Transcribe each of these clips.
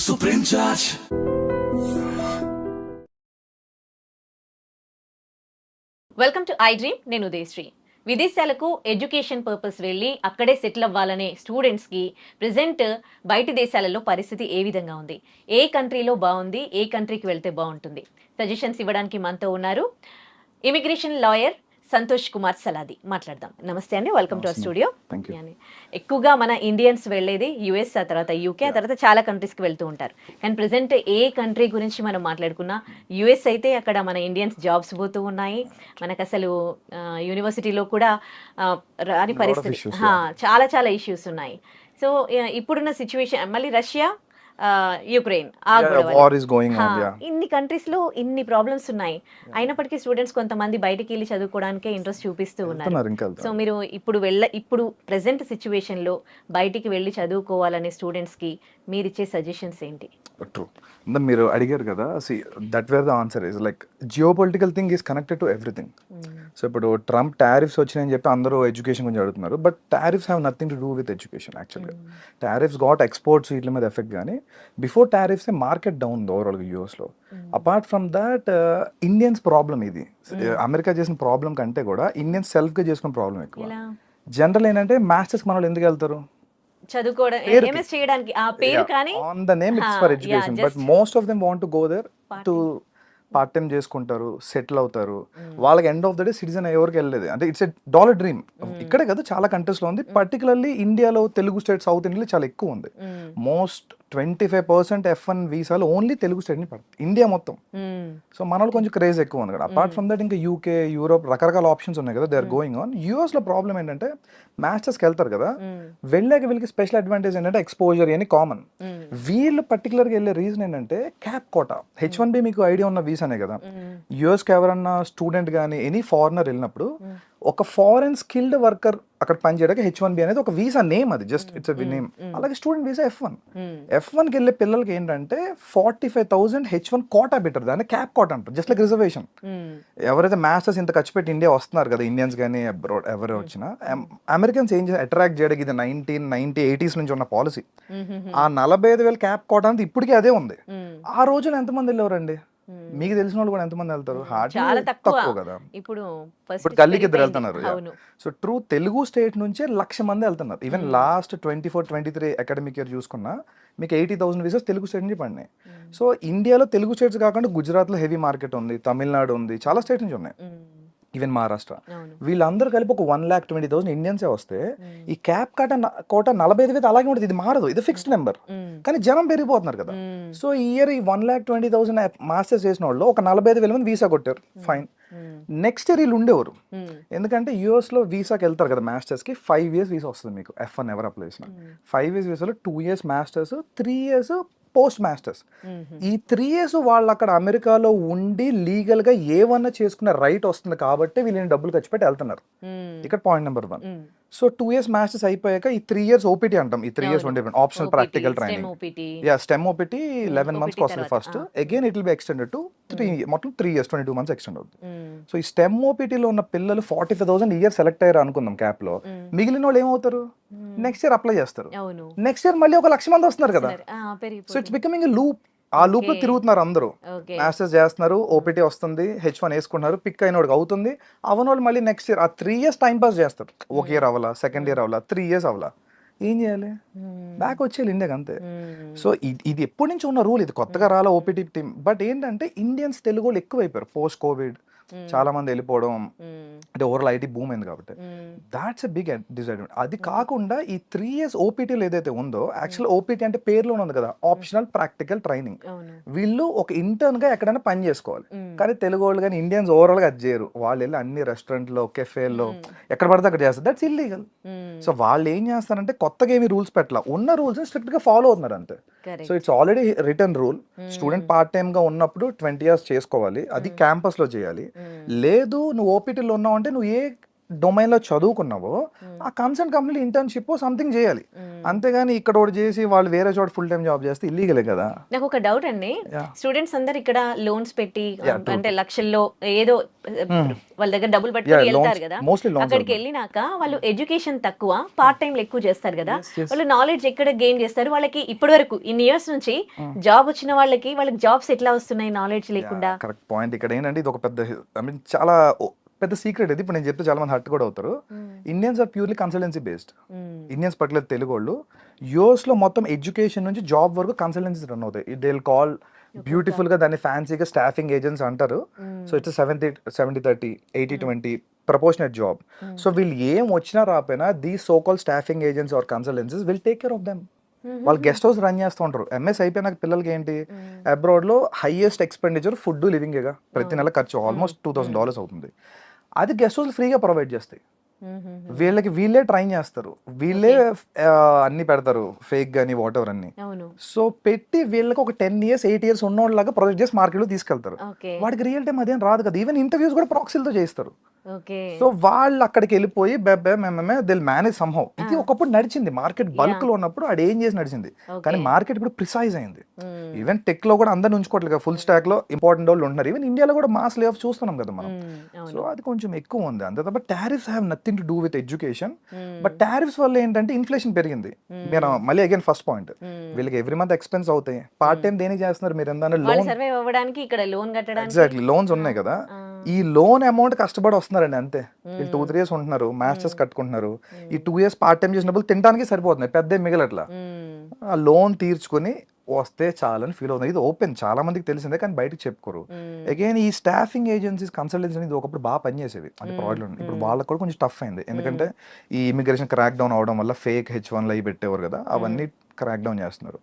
Supreme Judge. Welcome to I dream. నేను ఉదయశ్రీ. విదేశాలకు education purpose వెళ్ళి అక్కడే సెటిల్ అవ్వాలనే స్టూడెంట్స్కి ప్రజెంట్ బయటి దేశాలలో పరిస్థితి ఏ విధంగా ఉంది, ఏ కంట్రీలో బాగుంది, ఏ కంట్రీకి వెళ్తే బాగుంటుంది, సజెషన్స్ ఇవ్వడానికి మనతో ఉన్నారు ఇమిగ్రేషన్ లాయర్ సంతోష్ కుమార్ సలాది. మాట్లాడదాం. నమస్తే అండి, వెల్కమ్ టు అవర్ స్టూడియో. ఎక్కువగా మన ఇండియన్స్ వెళ్ళేది యుఎస్, ఆ తర్వాత యూకే, ఆ తర్వాత చాలా కంట్రీస్కి వెళ్తూ ఉంటారు. కానీ ప్రజెంట్ ఏ కంట్రీ గురించి మనం మాట్లాడుకున్నా యుఎస్ అయితే అక్కడ మన ఇండియన్స్ జాబ్స్ పోతూ ఉన్నాయి. మనకు అసలు యూనివర్సిటీలో కూడా రాని పరిస్థితి, చాలా చాలా ఇష్యూస్ ఉన్నాయి. సో ఇప్పుడున్న సిచ్యువేషన్, మళ్ళీ రష్యా, యుక్రెయిన్, ఇన్ని కంట్రీస్ లో ఇన్ని ప్రాబ్లమ్స్ ఉన్నాయి. అయినప్పటికీ స్టూడెంట్స్ కొంతమంది బయటికి వెళ్ళి చదువుకోవడానికే ఇంట్రెస్ట్ చూపిస్తూ ఉన్నారు. సో మీరు ఇప్పుడు ప్రెసెంట్ సిచ్యువేషన్ లో బయటికి వెళ్ళి చదువుకోవాలనే స్టూడెంట్స్ కి మీరు ఇచ్చే సజెషన్స్ ఏంటి? ట్రూ. మీరు అడిగారు కదా, that wear the answer is like geo political thing is connected to everything. So ఇప్పుడు ట్రంప్ టారిఫ్స్ వచ్చినాయని చెప్పి అందరూ ఎడ్యుకేషన్ గురించి అడుగుతున్నారు, but tariffs have nothing to do with education. యాక్చువల్గా టారిఫ్స్ గాట్ ఎక్స్పోర్ట్స్ వీటి మీద ఎఫెక్ట్, కానీ బిఫోర్ టారిఫ్స్ మార్కెట్ డౌన్ ఓవరాల్గా యూఎస్లో. Apart from that Indians problem ఇది. అమెరికా చేసిన ప్రాబ్లం కంటే కూడా ఇండియన్స్ సెల్ఫ్గా చేసుకున్న ప్రాబ్లం ఎక్కువ. జనరల్ ఏంటంటే మాస్టర్స్ మన వాళ్ళు ఎందుకు వెళ్తారు? చదువుకోవడం, ఎంఎస్ చేయడానికి, ఆ పేరు కానీ on the name it's for education, but most of them want to go there to part time చేసుకుంటారు, సెటిల్ అవుతారు. వాళ్ళకి end of the day citizen ఎవరికి వెళ్ళలేదు. అంటే ఇట్స్ ఎ డాలర్ డ్రీమ్. ఇక్కడే కదా చాలా కంట్రీస్లో ఉంది, పర్టికులర్లీ ఇండియాలో తెలుగు స్టేట్, సౌత్ ఇండియాలో చాలా ఎక్కువ ఉంది. మోస్ట్ 25% F1 వీసాలు ఓన్లీ తెలుగు స్టేట్ని పడుతుంది ఇండియా మొత్తం. సో మన వాళ్ళు కొంచెం క్రేజ్ ఎక్కువ ఉంది కదా. అపార్ట్ ఫ్రమ్ దట్ ఇంకా యూకే, యూరోప్ రకరకాల ఆప్షన్స్ ఉన్నాయి కదా, దే ఆర్ గోయింగ్ ఆన్. యూఎస్లో ప్రాబ్లం ఏంటంటే మాస్టర్స్కి వెళ్తారు కదా, వెళ్ళాక వీళ్ళకి స్పెషల్ అడ్వాంటేజ్ ఏంటంటే ఎక్స్పోజర్ అని కామన్. వీళ్ళు పర్టికులర్గా వెళ్ళే రీజన్ ఏంటంటే క్యాప్ కోటా. H1B మీకు ఐడియా ఉన్న వీసానే కదా. యూఎస్కి ఎవరన్నా స్టూడెంట్ కానీ ఎనీ ఫారినర్ వెళ్ళినప్పుడు ఒక ఫారెన్ స్కిల్డ్ వర్కర్ అక్కడ పనిచేయడానికి H1B అనేది ఒక వీసా నేమ్, అది జస్ట్ ఇట్స్ ఎ నేమ్. అలాగే స్టూడెంట్ వీసా F1కి వెళ్ళే పిల్లలకి ఏంటంటే 45,000 H1 కోటా పెట్టారు, దాన్ని క్యాప్ కోటా అంటారు, జస్ట్ లైక్ రిజర్వేషన్. ఎవరైతే మాస్టర్స్ ఇంత ఖర్చు పెట్టి ఇండియా వస్తున్నారు కదా, ఇండియన్స్ కానీ అబ్రాడ్ ఎవరు వచ్చినా, అమెరికన్స్ ఏం చేసి అట్రాక్ట్ చేయడానికి ఇది 1990, 80s నుంచి ఉన్న పాలసీ. ఆ 45,000 క్యాప్ కోటా అనేది ఇప్పటికీ అదే ఉంది. ఆ రోజున ఎంతమంది వెళ్ళేవారండి? మీకు తెలిసిన వాళ్ళు కూడా ఎంతమంది వెళ్తారు? చాలా తక్కువ కదా. ఇప్పుడు గల్లీకి ఇద్దరు వెళ్తున్నారు. సో ట్రూ తెలుగు స్టేట్ నుంచే 1,00,000 మంది వెళ్తున్నారు. ఈవెన్ లాస్ట్ 24-23 అకాడమిక్ ఇయర్ చూసుకున్నా మీకు 80,000 వీసాస్ తెలుగు స్టేట్ నుంచి పడినాయి. సో ఇండియాలో తెలుగు స్టేట్స్ కాకుండా గుజరాత్లో హెవీ మార్కెట్ ఉంది, తమిళనాడు ఉంది, చాలా స్టేట్స్ నుంచి ఉన్నాయి, ఈవెన్ మహారాష్ట్ర. వీళ్ళందరూ కలిపి ఒక 1,20,000 ఇండియన్సే వస్తే ఈ క్యాప్ కోట 45,000 అలాగే ఉంటుంది. ఇది మారదు, ఇది ఫిక్స్డ్ నెంబర్, కానీ జనం పెరిగిపోతున్నారు కదా. సో ఈ ఇయర్ ఈ 1,20,000 మాస్టర్స్ చేసిన వాళ్ళు ఒక 45,000 మంది వీసా కొట్టారు, ఫైన్. నెక్స్ట్ ఇయర్ వీళ్ళు ఉండేవారు, ఎందుకంటే యూఎస్లో వీసాకి వెళ్తారు కదా మాస్టర్స్కి, 5 years వీసా వస్తుంది మీకు. F1 ఎవరు అప్లై చేసిన 5 years వీసాలో 2 years masters, 3 years post masters. ఈ 3 years వాళ్ళు అక్కడ అమెరికాలో ఉండి లీగల్గా ఏమన్నా చేసుకునే రైట్ వస్తుంది కాబట్టి వీళ్ళని డబ్బులు ఖర్చు పెట్టి వెళ్తున్నారు. ఇక్కడ point number 1. So 2 years masters అయిపోయాక ఈ 3 years ఓపీటీ అంటాం. ఈ 3 years ఉండే optional practical training, stem OPT 11 months వస్తుంది first. Again it will be extended to 3 మొత్తం 3 years 22 months ఎక్స్టెండ్ అవుతుంది. సో ఈ స్టెమ్ ఓపీటీలో ఉన్న పిల్లలు 45,000 ఇయర్ సెలెక్ట్ అయ్యారు అనుకుందాం క్యాప్ లో. మిగిలిన వాళ్ళు ఏమవుతారు? నెక్స్ట్ ఇయర్ అప్లై చేస్తారు, నెక్స్ట్ ఇయర్ మళ్ళీ ఒక 1,00,000 మంది వస్తున్నారు కదా. So it's becoming a loop. ఆ లూప్ లో తిరుగుతున్నారు అందరూ, మాస్టర్స్ చేస్తున్నారు, ఓపీటీ వస్తుంది, H1 వేసుకుంటున్నారు, పిక్ అయిన వాడికి అవుతుంది, అవన వాళ్ళు మళ్ళీ నెక్స్ట్ ఇయర్ ఆ 3 years టైం పాస్ చేస్తారు. ఒక ఇయర్ అవ్వాలా, సెకండ్ ఇయర్ అవ్వాలా, 3 years అవ్వాలా, ఏం చేయాలి? బ్యాక్ వచ్చేయాలి ఇండియాకి, అంతే. సో ఇది ఎప్పటి నుంచి ఉన్న రూల్, ఇది కొత్తగా రాలా ఓపీటీ టీమ్. బట్ ఏంటంటే ఇండియన్స్ తెలుగు వాళ్ళు ఎక్కువైపోయారు పోస్ట్ కోవిడ్, చాలా మంది వెళ్ళిపోవడం, అంటే ఓవరాల్ ఐటీ బూమ్ అయింది కాబట్టి దాట్స్ ఎ బిగ్ డిసడ్వాంటేజ్. అది కాకుండా ఈ 3 years ఓపీటీలు ఏదైతే ఉందో, యాక్చువల్ ఓపీటీ అంటే పేరులో ఉంది కదా, ఆప్షనల్ ప్రాక్టికల్ ట్రైనింగ్. వీళ్ళు ఒక ఇంటర్న్ గా ఎక్కడైనా పని చేసుకోవాలి, కానీ తెలుగు వాళ్ళు కానీ ఇండియన్స్ ఓవరాల్ గా అది చేయరు. వాళ్ళు వెళ్ళి అన్ని రెస్టారెంట్లో, కెఫేల్లో ఎక్కడ పడితే అక్కడ చేస్తారు, దట్స్ ఇల్లీగల్. సో వాళ్ళు ఏం చేస్తారంటే కొత్తగా ఏమి రూల్స్ పెట్టాల, ఉన్న రూల్స్ స్ట్రిక్ట్ గా ఫాలో అవుతున్నారు అంతే. So it's already return rule. Student part time గా ఉన్నప్పుడు 20 years చేసుకోవాలి, అది క్యాంపస్ లో చేయాలి. లేదు నువ్వు ఓపీటీలో ఉన్నావు అంటే నువ్వు ఏ డొమైన్లో చదువుకున్నావో ఆ కన్సర్న్ కంపెనీ ఇంటర్న్షిప్ సంథింగ్ చేయాలి. అంతేగాని ఇక్కడ ఒకటి చేసి వాళ్ళు వేరే చోట ఫుల్ టైం జాబ్ చేస్తే ఇల్లీగలే కదా. నాకు ఒక డౌట్ అండి, Yeah. స్టూడెంట్స్ అందరు ఇక్కడ లోన్స్ పెట్టి Yeah, true, అంటే లక్షల్లో ఏదో వాళ్ళ దగ్గర డబ్బులు పట్టుకొని Yeah, వెళ్తారు loans, కదా, mostly loans అక్కడికి అవుతాయి. వెళ్ళినాక వాళ్ళు ఎడ్యుకేషన్ తక్కువ, పార్ట్ టైం ఎక్కువ చేస్తారు కదా, Yes, yes. వాళ్ళు నాలెడ్జ్ ఎక్కడ గెయిన్ చేస్తారు? వాళ్ళకి ఇప్పటి వరకు ఇన్ని ఇయర్స్ నుంచి జాబ్ వచ్చిన వాళ్ళకి జాబ్స్ ఎట్లా వస్తున్నాయి నాలెడ్జ్ లేకుండా? Correct point. ఇక్కడ ఏంటంటే ఇది ఒక పెద్ద ఐ మీన్ చాలా పెద్ద సీక్రెట్ ఇది. ఇప్పుడు నేను చెప్తే చాలా మంది హర్ట్ కూడా అవుతారు. Indians are purely consultancy based. Indians particular Telugu వాళ్ళు యూఎస్ లో మొత్తం ఎడ్యుకేషన్ నుంచి జాబ్ వరకు కన్సల్టెన్సీ రన్ అవుతాయి. దే విల్ కాల్ బ్యూటిఫుల్ గా దాన్ని ఫ్యాన్సీగా స్టాఫింగ్ ఏజెంట్స్ అంటారు. So it's 70-30 80-20 proportionate job. So వీళ్ళు ఏం వచ్చినా రాపోయినా the so called staffing agents or consultancies will take care of them. వాళ్ళు గెస్ట్ హౌస్ రన్ చేస్తూ ఉంటారు. ఎంఎస్ అయిపోయినాక పిల్లలకి ఏంటి, అబ్రాడ్ లో హైయెస్ట్ ఎక్స్పెండిచర్ ఫుడ్ లివింగేగా, ప్రతి నెల ఖర్చు ఆల్మోస్ట్ $2,000 అవుతుంది. అది గెస్ట్ హౌస్ ఫ్రీగా ప్రొవైడ్ చేస్తాయి. వీళ్ళకి వీళ్ళే ట్రైన్ చేస్తారు, వీళ్ళే అన్ని పెడతారు, ఫేక్ గానీ వాట్ ఎవర్ అన్ని. సో పెట్టి వీళ్ళకి ఒక 10 years 8 years ఉన్నోళ్ళలాగా ప్రొజెక్ట్ చేసి మార్కెట్ లో తీసుకెళ్తారు. వాడికి రియల్ టైం అదేం రాదు కదా. ఈవెన్ ఇంటర్వ్యూస్ కూడా ప్రాక్సీలతో చేస్తారు. సో వాళ్ళు అక్కడికి వెళ్ళిపోయి దిల్ మేనేజ్ సంహౌ. ఇది ఒకప్పుడు నడిచింది, మార్కెట్ బల్క్ లో ఉన్నప్పుడు అది ఏం చేసి నడిచింది. కానీ మార్కెట్ ఇప్పుడు ప్రిసైజ్ అయింది. ఈవెన్ టెక్ లో కూడా అందరిని ఉంచుకోవట్లేదు, ఫుల్ స్టాక్ లో ఇంపార్టెంట్ వాళ్ళు ఉంటున్నారు. ఈవెన్ ఇండియాలో కూడా మాస్ లే ఆఫ్ చూస్తున్నాం కదా మనం. సో అది కొంచెం ఎక్కువ ఉంది. అంతే తప్ప tariffs have nothing to do with education. But tariffs వల్ల ఏంటంటే ఇన్ఫ్లేషన్ పెరిగింది. మీరు మళ్ళీ అగైన్ ఫస్ట్ పాయింట్, వీళ్ళకి ఎవ్రీ మంత్ ఎక్స్పెన్స్ అవుతాయి. పార్ట్ టైం దేనికి చేస్తున్నారు మీరు? ఏంటంటే లోన్, ఎగ్జాక్ట్లీ లోన్స్ ఉన్నాయి కదా. ఈ లోన్ అమౌంట్ కష్టపడి వస్తున్నారండి అంతే. వీళ్ళు 2-3 years ఉంటున్నారు, మాస్టర్స్ కట్టుకుంటున్నారు. ఈ 2 years పార్ట్ టైం చేసినప్పుడు తినడానికి సరిపోతున్నాయి, పెద్ద మిగలట్లా. ఆ లోన్ తీర్చుకొని వస్తే చాలని ఫీల్ అవుతుంది. ఇది ఓపెన్, చాలా మందికి తెలిసిందే కానీ బయటకు చెప్పుకోరు. అగైన్ ఈ స్టాఫింగ్ ఏజెన్సీస్ కన్సల్టెన్సీ అనేది ఒకప్పుడు బాగా పనిచేసేవి, అంటే ప్రాబ్లం. ఇప్పుడు వాళ్ళకి కూడా కొంచెం టఫ్ అయింది, ఎందుకంటే ఈ ఇమిగ్రేషన్ క్రాక్ డౌన్ అవడం వల్ల ఫేక్ H1 అవి పెట్టేవారు కదా, అవన్నీ క్రాక్ డౌన్ చేస్తున్నారు.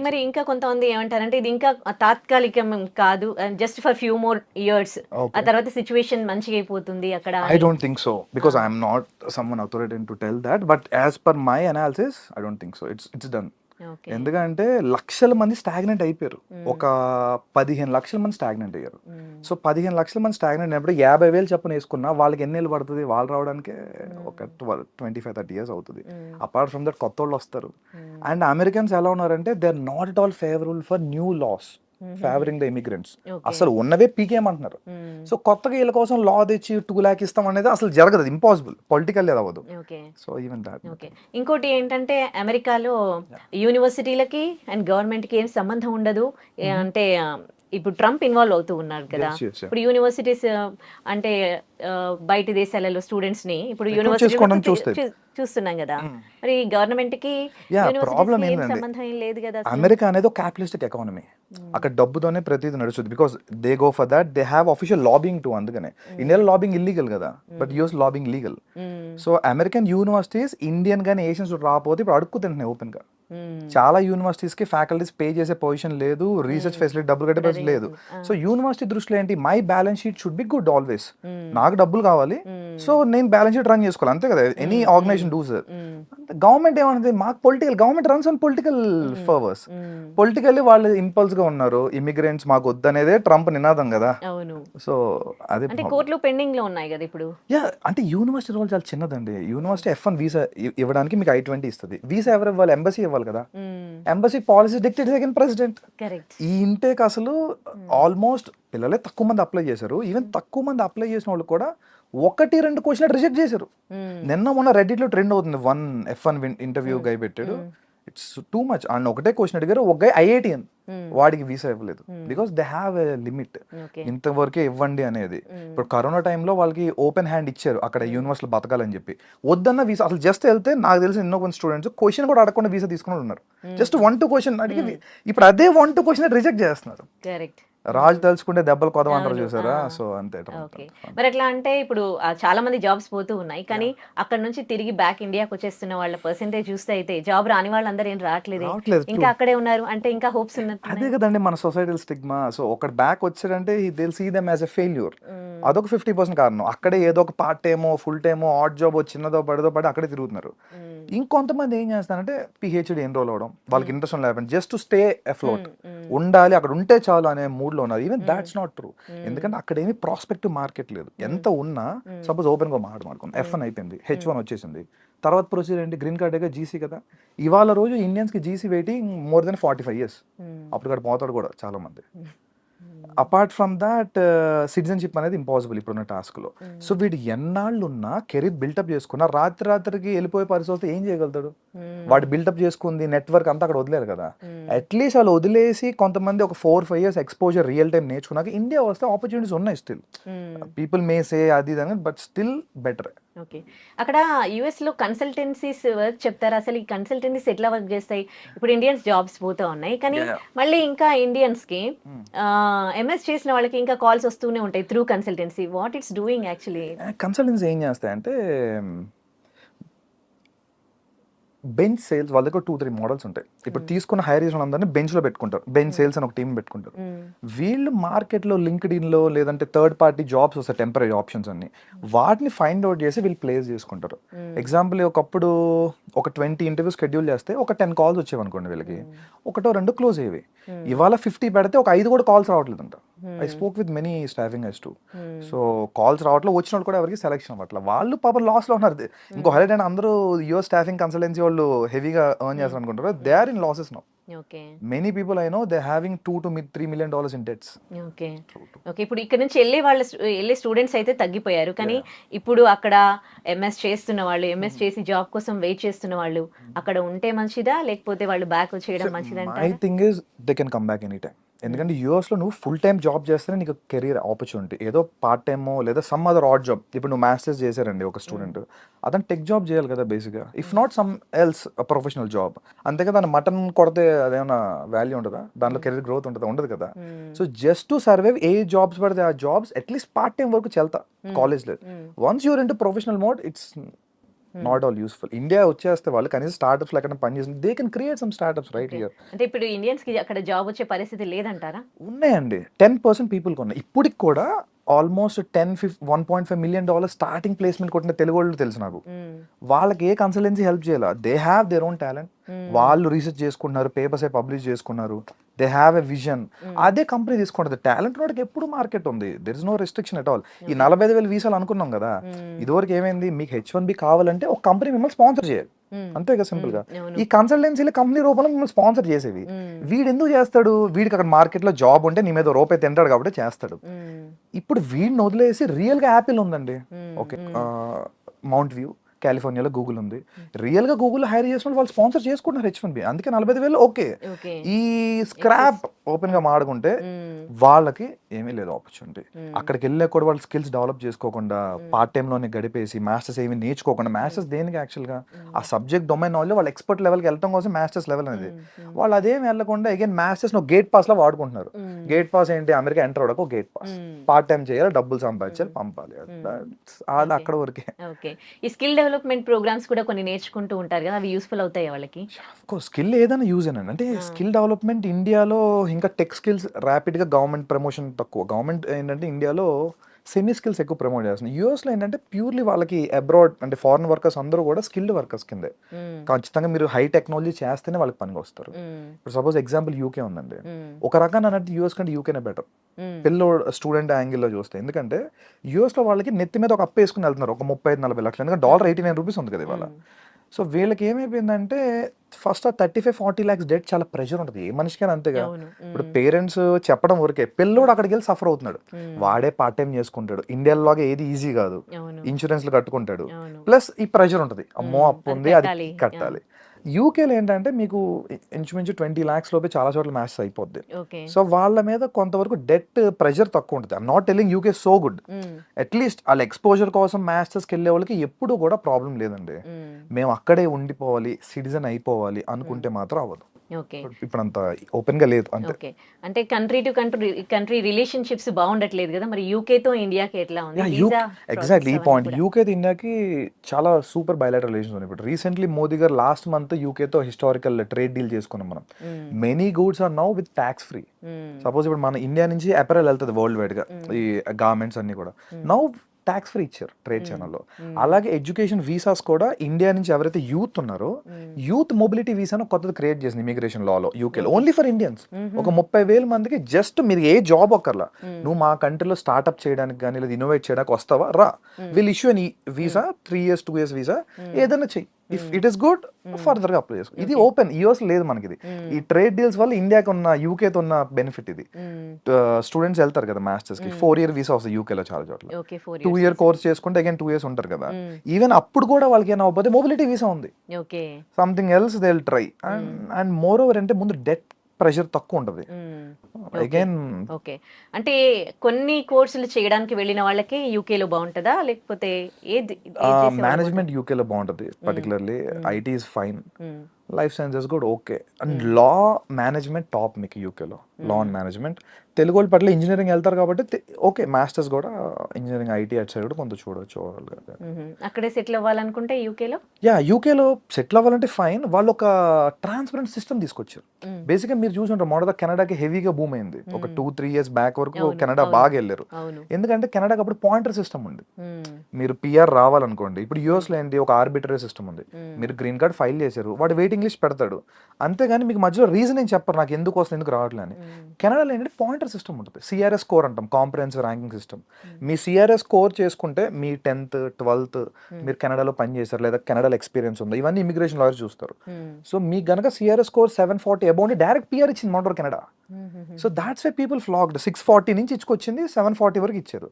మరి ఇంకా కొంతమంది ఏమంటారంటే ఇది ఇంకా తాత్కాలికం కాదు, just for few more years, ఆ తర్వాత సిచువేషన్ మంచిగా అయిపోతుంది అక్కడ. I don't think so, because I am not someone authoritative to tell that, but as per my analysis I don't think so. It's done. ఎందుకంటే లక్షల మంది స్టాగ్నెంట్ అయిపోయారు. ఒక 15 లక్షల మంది స్టాగ్నెంట్ అయ్యారు. సో 15 లక్షల మంది స్టాగ్నెంట్ అయినప్పుడు 50,000 చెప్పని వేసుకున్నా వాళ్ళకి ఎన్ని ఏళ్ళు పడుతుంది? వాళ్ళు రావడానికి ఒక 25-30 years అవుతుంది. అపార్ట్ ఫ్రమ్ దట్ కొత్త వాళ్ళు వస్తారు. అండ్ అమెరికన్స్ ఎలా ఉన్నారంటే they are not at all favourable for new laws favouring the immigrants. అసలు ఉన్నవే పీకేయమంటున్నారు. సో కొత్తగా వీళ్ళ కోసం లా తెచ్చి 2 lakh ఇస్తాం అనేది అసలు జరగదు, ఇంపాసిబుల్, పొలిటికల్ అది అవ్వదు. So even that. ఇంకోటి ఏంటంటే అమెరికాలో యూనివర్సిటీలకి అండ్ గవర్నమెంట్ కి ఏం సంబంధం ఉండదు. అంటే ఇప్పుడు ట్రంప్ ఇన్వాల్వ్ అవుతూ ఉన్నారు కదా. ఇప్పుడు యూనివర్సిటీస్ అంటే బయట దేశాలలో స్టూడెంట్స్ ని ఇప్పుడు యూనివర్సిటీ చూస్తున్నాం కదా, మరి గవర్నమెంట్ కి ప్రాబ్లం సంబంధం ఏం లేదు కదా. అమెరికా అనేది ఒక క్యాపిటలిస్టిక్ ఎకానమీ, అక్కడ డబ్బుతోనే ప్రతిదీ నడుస్తుంది. Because they go for that, they have official lobbying to. అందుకనే ఇండియాలో లాబింగ్ ఇల్లీగల్ కదా, but US lobbying legal. So American universities Indian గానీ ఏషియన్స్ రాకపోతే ఇప్పుడు అడుక్కు తింటున్నాయి ఓపెన్ గా. చాలా యూనివర్సిటీస్ కి ఫ్యాకల్టీస్ పే చేసే పొజిషన్ లేదు, రీసెర్చ్ ఫెసిలిటీ డబ్బులు కట్టే పరిస్థితి లేదు. సో యూనివర్సిటీ దృష్టిలో ఏంటి, my balance sheet should be good always. నాకు డబ్బులు కావాలి, సో నేను బ్యాలెన్స్ షీట్ రన్ చేసుకోవాలి, అంతే కదా ఎనీ ఆర్గనైజేషన్ డూస్. గవర్నమెంట్ ఏమన్నది, మాకు political, government runs on political favours. Politically వాళ్ళు ఇంపల్స్ గా ఉన్నారు. ఇమిగ్రెంట్స్ మాకు వద్దనేదే ట్రంప్ నినాదం కదా. సో అదే కోర్టులో పెండింగ్ లో ఉన్నాయి కదా ఇప్పుడు. అంటే యూనివర్సిటీ రోల్ చాలా చిన్నదండి. యూనివర్సిటీ F1 వీసా ఇవ్వడానికి మీకు I-20 ఇస్తుంది. వీసా ఎవరు ఇవ్వాలి? ఎంబసీ ఇవ్వాలి కదా. Embassy policy dictate second president. ఈ ఇంటేక్ అసలు ఆల్మోస్ట్ పిల్లలే తక్కువ మంది అప్లై చేశారు. ఈవెన్ తక్కువ మంది అప్లై చేసిన వాళ్ళు కూడా 1-2 క్వశ్చన్ రిజెక్ట్ చేశారు. నిన్న మొన్న రెడ్డిట్ లో ట్రెండ్ అవుతుంది, 1 F1 ఇంటర్వ్యూ గై పెట్టాడు. It's too much. అండ్ ఒకటే క్వశ్చన్ అడిగారు, ఒక గై IITian, వాడికి వీసా ఇవ్వలేదు. Because they have a limit, ఇంతవరకే ఇవ్వండి అనేది. ఇప్పుడు కరోనా టైంలో వాళ్ళకి ఓపెన్ హ్యాండ్ ఇచ్చారు అక్కడ యూనివర్సిటీలో బతకాలని చెప్పి. వద్దన్న వీసా అసలు జస్ట్ వెళ్తే, నాకు తెలిసిన ఎన్నో కొంత స్టూడెంట్స్ క్వశ్చన్ కూడా అడగకుండా వీసా తీసుకుని ఉన్నారు. జస్ట్ 1-2 క్వశ్చన్ అడిగి ఇప్పుడు అదే 1-2 క్వశ్చన్ రిజెక్ట్ చేస్తున్నారు. రాజు తలుచుకుంటే దెబ్బలు కొదవంటారు చూసారా. సో అంతే. మరి ఎట్లా అంటే ఇప్పుడు చాలా మంది జాబ్స్ పోతూ ఉన్నాయి, కానీ అక్కడ నుంచి తిరిగి బ్యాక్ ఇండియాకి వచ్చేస్తున్న వాళ్ళ పర్సెంటేజ్ చూస్తే అయితే జాబ్ రాని వాళ్ళందరూ ఏం రావట్లేదు, ఇంకా అక్కడే ఉన్నారు. అంటే ఇంకా హోప్స్ ఉన్నాయి. అదే కదండి మన సొసైటల్ స్టిగ్మా. సో ఒక బ్యాక్ వచ్చాడంటే they will see them as a failure. అదొక 50% కారణం. అక్కడే ఏదో ఒక పార్ట్ టైమో ఫుల్ టైమో ఆడ్ జాబ్ చిన్నదో పడదో పడి అక్కడే తిరుగుతున్నారు. ఇంకొంతమంది ఏం చేస్తారంటే PhD ఎన్రోల్ అవడం, వాళ్ళకి ఇంట్రెస్ట్ లేకపోతే జస్ట్ టు స్టే అఫ్లోట్ ఉండాలి, అక్కడ ఉంటే చాలు అనే మూడ్ మోడ్ లో ఉన్నారు. Even that's not true. ఎందుకంటే అక్కడ ఏమి ప్రాస్పెక్టివ్ మార్కెట్ లేదు. ఎంత ఉన్నా సపోజ్ ఓపెన్ గా మాట్లాడుకుందాం, F1 అయిపోయింది, H1 వచ్చేసింది, తర్వాత ప్రొసీజర్ ఏంటి, గ్రీన్ కార్డ్ గా జీసీ కదా. ఇవాళ రోజు ఇండియన్స్ కి GC waiting more than 45 years. అప్పుడు ఇక్కడ పోతాడు కూడా చాలా మంది. అపార్ట్ ఫ్రమ్ దాట్ సిటిజన్షిప్ అనేది ఇంపాసిబుల్ ఇప్పుడున్న టాస్క్లో. సో వీడు ఎన్నాళ్ళు ఉన్నా కెరీర్ బిల్టప్ చేసుకున్నా రాత్రికి వెళ్ళిపోయే పరిస్థితి ఏం చేయగలుగుతాడు? వాడు బిల్టప్ చేసుకుంది నెట్వర్క్ అంతా అక్కడ వదిలేరు కదా. అట్లీస్ట్ వాళ్ళు వదిలేసి కొంతమంది ఒక 4-5 years ఎక్స్పోజర్ రియల్ టైం నేర్చుకున్నాక ఇండియా వస్తే ఆపర్చునిటీస్ ఉన్నాయి. స్టిల్ పీపుల్ మే సే అది అని, బట్ స్టిల్ బెటర్. ఓకే, అక్కడ యుఎస్ లో కన్సల్టెన్సీస్ వర్క్ చెప్తారా? అసలు ఈ కన్సల్టెన్సీస్ ఎట్లా వర్క్ చేస్తాయి? ఇప్పుడు ఇండియన్స్ జాబ్స్ పోతా ఉన్నాయి, కానీ మళ్ళీ ఇంకా ఇండియన్స్ కి ఎంఎస్ చేసిన వాళ్ళకి ఇంకా కాల్స్ వస్తూనే ఉంటాయి through consultancy. What it's doing actually? Consultancy ఏం చేస్తాయంటే బెంచ్ సేల్స్, వాళ్ళ దగ్గర 2-3 మోడల్స్ ఉంటాయి. ఇప్పుడు తీసుకున్న హైర్ చేసిన అందరినీ బెంచ్ లో పెట్టుకుంటారు, బెంచ్ సేల్స్ అని ఒక టీం పెట్టుకుంటారు. వీళ్ళు మార్కెట్ లో లింక్డ్ ఇన్ లో లేదంటే థర్డ్ పార్టీ జాబ్స్ వస్తాయి, టెంపరీ ఆప్షన్స్ అన్ని, వాటిని ఫైండ్ అవుట్ చేసి వీళ్ళు ప్లేస్ చేసుకుంటారు. ఎగ్జాంపుల్ ఒకప్పుడు ఒక 20 ఇంటర్వ్యూ షెడ్యూల్ చేస్తే ఒక 10 calls వచ్చేవి అనుకోండి, వీళ్ళకి 1-2 క్లోజ్ అయ్యేవి. ఇవాళ 50 పెడితే ఒక 5 కూడా కాల్స్ రావట్లేదంట. I spoke with many staffing eyes too. So calls రావట్లేదు, వచ్చిన వాళ్ళు కూడా ఎవరికి సెలెక్షన్ అవ్వట్ల. వాళ్ళు పాపం లాస్ లో ఉన్నారు. ఇంకో హైలైట్ అయినా అందరూ యుఎస్ స్టాఫింగ్ కన్సల్టెన్సీ వాళ్ళు హెవీగా ఎర్న్ చేస్తారు అనుకుంటారు. They are in losses now. Many people I know they having $2-3 million in debts. Okay, ఇప్పుడు ఇక్కడ నుంచి వెళ్ళే స్టూడెంట్స్ అయితే తగ్గిపోయారు, కానీ ఇప్పుడు అక్కడ ఎంఎస్ చేస్తున్న వాళ్ళు, ఎంఎస్ చేసి జాబ్ కోసం వెయిట్ చేస్తున్న వాళ్ళు అక్కడ ఉంటే మంచిదా, లేకపోతే వాళ్ళు బ్యాక్ చేయడం మంచిదంటే? I think is they can come back any time. ఎందుకంటే యూఎస్లో నువ్వు ఫుల్ టైం జాబ్ చేస్తేనే నీకు కెరీర్ ఆపర్చునిటీ. ఏదో పార్ట్ టైమో లేదా సమ్ అదర్ ఆడ్ జాబ్. ఇప్పుడు నువ్వు మాస్టర్స్ చేశారండి ఒక స్టూడెంట్, అతను టెక్ జాబ్ చేయాలి కదా బేసిక్గా, if not some else professional job. అంతే కదా, మటన్ కొడితే అదేమన్నా వాల్యూ ఉంటుందా? దాంట్లో కెరీర్ గ్రోత్ ఉంటుందా? ఉండదు కదా. సో జస్ట్ టు సర్వైవ్ ఏ జాబ్స్ పడితే ఆ జాబ్స్ అట్లీస్ట్ పార్ట్ టైం వరకు చెల్తా కాలేజ్లో. Once you're into professional mode it's not all useful. India వచ్చేస్తే వాళ్ళు కనీసం స్టార్ట్అప్స్ ఎక్కడ పని చేస్తుంది, they can create some startups right here. అంటే ఇప్పుడు ఇండియన్స్ కి అక్కడ జాబ్ వచ్చే పరిస్థితి లేదంటారా? ఉన్నాయండి, 10% పీపుల్కి ఉన్నాయి. ఇప్పటికి కూడా ఆల్మోస్ట్ 1.5 million స్టార్టింగ్ ప్లేస్మెంట్ కొట్టిన తెలుగు వాళ్ళు తెలుసు నాకు. వాళ్ళకి ఏ కన్సల్టెన్సీ హెల్ప్ చేయాలి. They have their own talent. వాళ్ళు రీసెర్చ్ చేసుకున్నారు, పేపర్స్ పబ్లిష్ చేసుకున్నారు, దే హ్యావ్ ఎ విజన్. అదే కంపెనీ తీసుకుంటుంది. టాలెంట్ వాడికి ఎప్పుడు మార్కెట్ ఉంది, there is no restriction at all. ఈ 45,000 వీసాలు అనుకున్నాం కదా, ఇదివరకు ఏమైంది, మీకు H1B కావాలంటే ఒక కంపెనీ మిమ్మల్ని స్పాన్సర్ చేయాలి, అంతే కదా సింపుల్ గా. ఈ కన్సల్టెన్సీలో కంపెనీ రూపంలో మిమ్మల్ని స్పాన్సర్ చేసేవి. వీడు ఎందుకు చేస్తాడు? వీడికి అక్కడ మార్కెట్ లో జాబ్ ఉంటే నీ మీద రూపాయి తింటాడు కాబట్టి చేస్తాడు. ఇప్పుడు వీడిని వదిలేసి రియల్ గా యాపిల్ ఉందండి, ఓకే, మౌంట్ వ్యూ కాలిఫోర్నియాలో గూగుల్ ఉంది. రియల్ గా గూగుల్ హైర్ చేసిన వాళ్ళు స్పాన్సర్ చేసుకుంటున్నారు H1B. అందుకే 45,000 ఓకే. ఈ స్క్రాప్ ఓపెన్ గా మాడుకుంటే వాళ్ళకి ఏమీ లేదు ఆపర్చునిటీ. అక్కడికి వెళ్ళే కూడా వాళ్ళు స్కిల్స్ డెవలప్ చేసుకోకుండా పార్ట్ టైమ్ లోనే గడిపేసి మాస్టర్స్ ఏమి నేర్చుకోకుండా, మాస్టర్స్ దేనికి యాక్చువల్ గా ఆ సబ్జెక్ట్ డొమైన్ నాలెడ్జ్ వాళ్ళు ఎక్స్పర్ట్ లెవెల్కి వెళ్ళడం కోసం మాస్టర్స్ లెవెల్ అనేది. వాళ్ళు అదేం వెళ్ళకుండా అగైన్ మాస్టర్స్ గేట్ పాస్ లో వాడుకుంటున్నారు. గేట్ పాస్ ఏంటి, అమెరికా ఎంటర్ అవడానికి గేట్ పాస్, పార్ట్ టైం చేయాలి, డబ్బులు సంపాదించాలి, పంపాలి, అది అక్కడ వరకే. ఈ స్కిల్ డెవలప్మెంట్ ప్రోగ్రామ్స్ కూడా కొన్ని నేర్చుకుంటూ ఉంటారు కదా, అవి యూస్ఫుల్ అవుతాయి వాళ్ళకి? స్కిల్ ఏదైనా యూజ్ అయినా అంటే స్కిల్ డెవలప్మెంట్ ఇండియాలో ఇంకా టెక్ స్కిల్స్ ర్యాపిడ్ గా గవర్నమెంట్ ప్రమోషన్ తక్కువ. గవర్నమెంట్ ఏంటంటే ఇండియాలో సెమీ స్కిల్స్ ఎక్కువ ప్రమోట్ చేస్తుంది. యూఎస్లో ఏంటంటే ప్యూర్లీ వాళ్ళకి అబ్రాడ్ అంటే ఫారెన్ వర్కర్స్ అందరూ కూడా స్కిల్డ్ వర్కర్స్ కిందే. ఖచ్చితంగా మీరు హై టెక్నాలజీ చేస్తేనే వాళ్ళకి పనికి వస్తారు. ఇప్పుడు సపోజ్ ఎగ్జాంపుల్ యూకే ఉందండి, ఒక రకంగా అన్నట్టు యూఎస్ కంటే యూకేనే బెటర్ పిల్లోడు స్టూడెంట్ యాంగిల్లో చూస్తే. ఎందుకంటే యూఎస్లో వాళ్ళకి నెత్తి మీద ఒక అప్పు వేసుకుని వెళ్తున్నారు ఒక 35-40 లక్షలు. ఎందుకంటే $89 ఉంది కదా ఇవాళ. సో వీళ్ళకి ఏమైపోయిందంటే ఫస్ట్ ఆ 35-40 lakhs డెట్ చాలా ప్రెషర్ ఉంటుంది, ఏ మనిషికైనా అంతేగా. ఇప్పుడు పేరెంట్స్ చెప్పడం వరకే, పిల్లోడు అక్కడికి వెళ్ళి సఫర్ అవుతున్నాడు. వాడే పార్ట్ టైం చేసుకుంటాడు. ఇండియాలోగా ఏది ఈజీ కాదు, ఇన్సూరెన్స్లు కట్టుకుంటాడు, ప్లస్ ఈ ప్రెషర్ ఉంటుంది, అమ్మో అప్పు ఉంది అది కట్టాలి. యూకేలో ఏంటంటే మీకు ఇంచుమించు 20 lakhs లోపే చాలా చోట్ల మ్యాచ్ అయిపోద్ది. సో వాళ్ళ మీద కొంతవరకు డెట్ ప్రెషర్ తక్కువ ఉంటుంది. I'm not telling UK so good, at least వాళ్ళ ఎక్స్పోజర్ కోసం మాస్టర్స్కి వెళ్ళే వాళ్ళకి ఎప్పుడు కూడా ప్రాబ్లం లేదండి. మేము అక్కడే ఉండిపోవాలి, సిటిజన్ అయిపోవాలి అనుకుంటే మాత్రం అవ్వదు. ఇప్పుడు అంత ఓపెన్ గా లేదు అంతే. అంటే కంట్రీ టు కంట్రీ రిలేషన్షిప్స్ బాగుండట్లేదు కదా, మరి యూకే తో ఇండియాకి ఎట్లా ఉంది? ఎగ్జాక్ట్లీ ఈ పాయింట్, యూకే తో ఇండియాకి చాలా సూపర్ బైలాటరల్ రిలేషన్స్ ఉన్నాయి. ఇప్పుడు recently Modi garu last month UK తో హిస్టారికల్ ట్రేడ్ డీల్ చేసుకున్నాం మనం. Many goods are now with tax free. Suppose ఇప్పుడు మన ఇండియా నుంచి అపెరల్ వెళ్తుంది వరల్డ్ వైడ్ గా, ఈ గార్మెంట్స్ అన్ని కూడా నౌ ట్యాక్స్ ఫ్రీ ఇచ్చారు ట్రేడ్ ఛానల్లో. అలాగే ఎడ్యుకేషన్ వీసాస్ కూడా ఇండియా నుంచి ఎవరైతే యూత్ ఉన్నారో యూత్ మొబిలిటీ వీసాను కొత్తది క్రియేట్ చేసింది ఇమిగ్రేషన్ లాలో యూకేలో, ఓన్లీ ఫర్ ఇండియన్స్. ఒక 30,000 మందికి జస్ట్ మీరు ఏ జాబ్ ఒక్కర్లా, నువ్వు మా కంట్రీలో స్టార్ట్అప్ చేయడానికి కానీ లేదా ఇన్నోవేట్ చేయడానికి వస్తావా రా, విల్ ఇష్యూ అని వీసా 3 years 2 years వీసా ఏదైనా చెయ్యి, if it is good further గా అప్లై చేసుకో. ఇది ఓపెన్ యూఎస్ లేదు మనకి ఇది. ఈ ట్రేడ్ డీల్స్ వల్ల ఇండియాకి ఉన్న యూకేతో ఉన్న బెనిఫిట్ ఇది. స్టూడెంట్స్ వెళ్తారు కదా మాస్టర్స్ కి, 4 year వీసా వస్తుంది యూకేలో చాలా చోట్ల. 2 year కోర్స్ చేసుకుంటే అగైన్ 2 years ఉంటారు కదా. ఈవెన్ అప్పుడు కూడా వాళ్ళకి ఏమైనా అవ్వకపోతే మొబిలిటీ వీసా ఉంది, something else they will try. And more over అంటే ముందు డెట్ ప్రెషర్ తక్కువ ఉంటుంది. అగైన్ ఓకే, అంటే కొన్ని కోర్సులు చేయడానికి వెళ్ళిన వాళ్ళకి యూకేలో బాగుంటుందా లేకపోతే ఏది? మేనేజ్మెంట్ యూకేలో బాగుంటుంది, particularly IT is fine, life sciences కూడా okay. And law management top మీకు యూకేలో, లా అండ్ మేనేజ్మెంట్. తెలుగు వాళ్ళ పట్ల ఇంజనీరింగ్ వెళ్తారు కాబట్టి ఓకే, మాస్టర్స్ కూడా ఇంజనీరింగ్ ఐటీ అటు సైడ్ కూడా కొంత చూడవచ్చు. అక్కడే సెటిల్ అవ్వాలనుకుంటే యూకేలో, యూకేలో సెటిల్ అవ్వాలంటే ఫైన్. వాళ్ళు ఒక ట్రాన్స్పరెంట్ సిస్టమ్ తీసుకొచ్చారు. బేసిక్గా మీరు చూసుంటారు మొదట కెనడాకి హెవీగా బూమ్ అయింది ఒక 2-3 years బ్యాక్ వరకు. కెనడా బాగా వెళ్ళారు ఎందుకంటే కెనడాకి అప్పుడు పాయింటర్ సిస్టమ్ ఉంది. మీరు పిఆర్ రావాలనుకోండి, ఇప్పుడు యూఎస్ లో ఏంటి, ఒక ఆర్బిటరీ సిస్టమ్ ఉంది. మీరు గ్రీన్ కార్డ్ ఫైల్ చేశారు, వాడు వెయిటింగ్ లిస్ట్ పెడతాడు, అంతేగాని మీకు మధ్యలో రీజన్ ఏం చెప్పరు నాకు ఎందుకు వస్తుంది ఎందుకు రావట్లేదు అని. కెనడాలో ఏంటంటే పాయింటర్ సిస్టమ్ ఉంటుంది, సిఆర్ఎస్ స్కోర్ అంటాం, కాంప్రహెన్సివ్ ర్యాంకింగ్ సిస్టమ్. మీ సిఆర్ఎస్ స్కోర్ చేసుకుంటే మీ 10th 12th మీరు కెనడాలో పని చేశారు లేదా కెనడాలో ఎక్స్పీరియన్స్ ఉందో ఇవన్నీ ఇమిగ్రేషన్ లాయర్ చూస్తారు. సో మీకు గనక CRS score 740 above direct PR ఇచ్చింది మోటర్ Canada. So that's why people flocked. 640 నుంచి ఇచ్చుకొచ్చింది 740 వరకు ఇచ్చారు.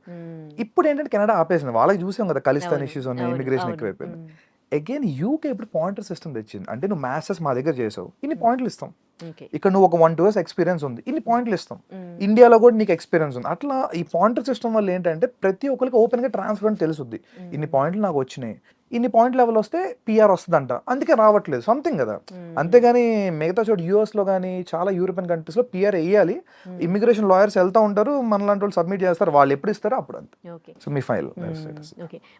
ఇప్పుడు ఏంటంటే కెనడా ఆపేసింది, వాళ్ళకి చూసాం కదా ఖలిస్తాన్ ఇష్యూస్ ఉన్నాయి, ఇమిగ్రేషన్ ఎక్కువైపోయింది. అగైన్ యూకే ఇప్పుడు పాయింటర్ సిస్టమ్ తెచ్చింది, అంటే నువ్వు మాస్టర్స్ మా దగ్గర చేసావు ఇన్ని పాయింట్లు ఇస్తాం, ఇక్కడ నువ్వు ఒక 1-2 years ఎక్స్పీరియన్స్ ఉంది ఇన్ని పాయింట్లు ఇస్తాం, ఇండియాలో కూడా నీకు ఎక్స్పీరియన్స్ ఉంది. అట్లా ఈ పాయింటర్ సిస్టమ్ వల్ల ఏంటంటే ప్రతి ఒక్కరికి ఓపెన్ గా ట్రాన్స్పరెంట్ తెలుసుద్ది, ఇన్ని పాయింట్లు నాకు వచ్చినాయి, ఇన్ని పాయింట్ లెవెల్ వస్తే పిఆర్ వస్తుందంట, అందుకే రావట్లేదు సంథింగ్ కదా. అంతేగాని మిగతా చోట యూఎస్ లో కానీ చాలా యూరోపియన్ కంట్రీస్ లో పిఆర్ వేయాలి, ఇమిగ్రేషన్ లాయర్స్ వెళ్తా ఉంటారు, మనలాంటి వాళ్ళు సబ్మిట్ చేస్తారు, వాళ్ళు ఎప్పుడు ఇస్తారో అప్పుడు అంతే. సో మీ ఫైల్.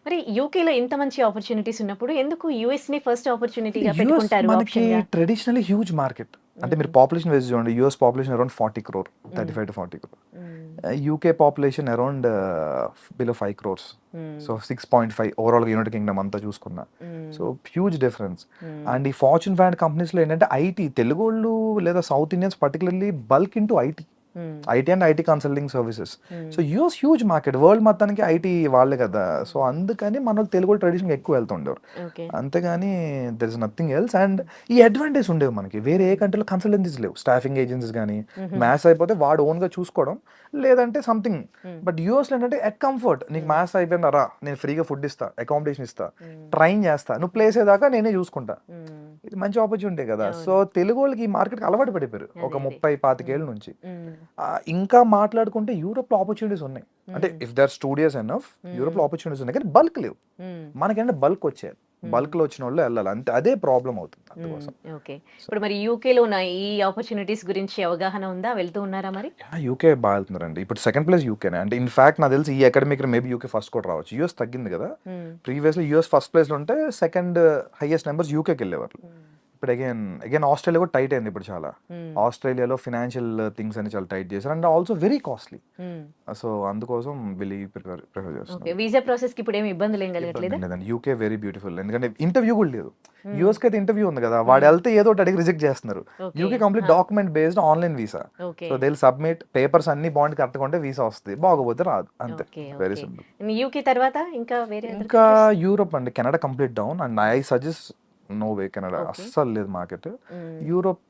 మరి యూకేలో ఇంత మంచి ఆపర్చునిటీస్ ఉన్నప్పుడు ఎందుకు యుఎస్ ని ఫస్ట్ ఆపర్చునిటీగా పెట్టుకుంటారు? మనకి ట్రెడిషనల్లీ హ్యూజ్ మార్కెట్. అంటే మీరు పాపులేషన్ వైజ్ చూడండి, US population around 40 crore, 35 to 40 crore. UK population around below 5 crores. So 6.5 overall united Kingdom అంతా చూసుకున్నా. So huge difference. అండ్ ఈ ఫార్చ్యూన్ 500 కంపెనీస్ లో ఏంటంటే ఐటీ, తెలుగు వాళ్ళు లేదా south Indians particularly bulk into IT and IT consulting services. So US huge market, world మొత్తానికి IT వాళ్ళే కదా. సో అందుకని మన తెలుగు ట్రెడిషన్ ఎక్కువ వెళ్తుండేవారు, అంతేగాని there is nothing else. And ఈ అడ్వాంటేజ్ ఉండేవి మనకి, వేరే ఏ కంట్రీలో కన్సల్టెన్సీస్ లేవు, స్టాఫింగ్ ఏజెన్సీస్ కానీ, మ్యాథ్స్ అయిపోతే వాడు ఓన్ గా చూసుకోవడం లేదంటే సంథింగ్. బట్ యూఎస్ లో ఏంటంటే ఎట్ కంఫర్ట్, నీకు మ్యాథ్స్ అయిపోయిందా రా, నేను ఫ్రీగా ఫుడ్ ఇస్తా, అకామిడేషన్ ఇస్తా, ట్రైన్ చేస్తా, నువ్వు ప్లేస్ అయ్యేదాకా నేనే చూసుకుంటా. ఇది మంచి ఆపర్చునిటీ కదా. సో తెలుగు వాళ్ళకి ఈ మార్కెట్ అలవాటు పడిపోయారు ఒక 30-25 ఏళ్ళ నుంచి. ఇంకా మాట్లాడుకుంటే యూరోప్ లో ఆపర్చునిటీస్ ఉన్నాయి, అంటే if there studios enough Europe లో ఆపర్చునిటీస్ ఉన్నాయి, కానీ బల్క్ లేవు. మనకంటే బల్క్ వచ్చాయి, బల్క్ లో వచ్చిన వాళ్ళు వెళ్ళాలి అంతే, అదే ప్రాబ్లం అవుతుంది అందుకోసం. ఓకే, ఇప్పుడు మరి యూకేలో ఉన్న ఈ ఆపర్చునిటీస్ గురించి అవగాహన ఉందా, వెళ్తూ ఉన్నారా మరి? యూకే బాగా వెళ్తున్నారండి, ఇప్పుడు సెకండ్ ప్లేస్ యూకేనే. అంటే ఇన్ఫాక్ట్ నాకు తెలిసి ఈ అకాడమిక్ మేబీ యూకే ఫస్ట్ కూడా రావచ్చు. యూఎస్ తగ్గింది కదా, ప్రీవియస్లీ యూఎస్ ఫస్ట్ ప్లేస్ లో ఉంటే సెకండ్ హైయెస్ట్ నెంబర్స్ యూకేకి వెళ్ళేవారు. ఇప్పుడు అగైన్ ఆస్ట్రేలియా కూడా టైట్ అయింది ఇప్పుడు చాలా. ఆస్ట్రేలియాలో ఫినాన్షియల్ థింగ్స్ అని చాలా టైట్ చేశారు and also very costly. So అందుకోసం వీళ్ళు ప్రిఫర్ చేస్తారు. వీసా ప్రాసెస్ కి ఇప్పుడు ఏమి ఇబ్బందులు ఏం కలగట్లేదా? యూకే వెరీ బ్యూటిఫుల్, ఎందుకంటే ఇంటర్వ్యూ కూడా లేదు. యూఎస్ కి అయితే ఇంటర్వ్యూ ఉంది కదా, వాడు వెళ్తే ఏదో ఒకటి అడిగి రిజెక్ట్ చేస్తున్నారు. UK complete document based online visa. So they will submit papers అన్ని బాండ్ కట్టుకుంటే వీసా వస్తుంది, బాగోపోతే రాదు, అంతే. Very simple. యూకే తర్వాత ఇంకా వేరే ఇంకా యూరోప్ అండి, Canada complete down. And I suggest no way, Canada అస్సలు లేదు మార్కెట్. యూరోప్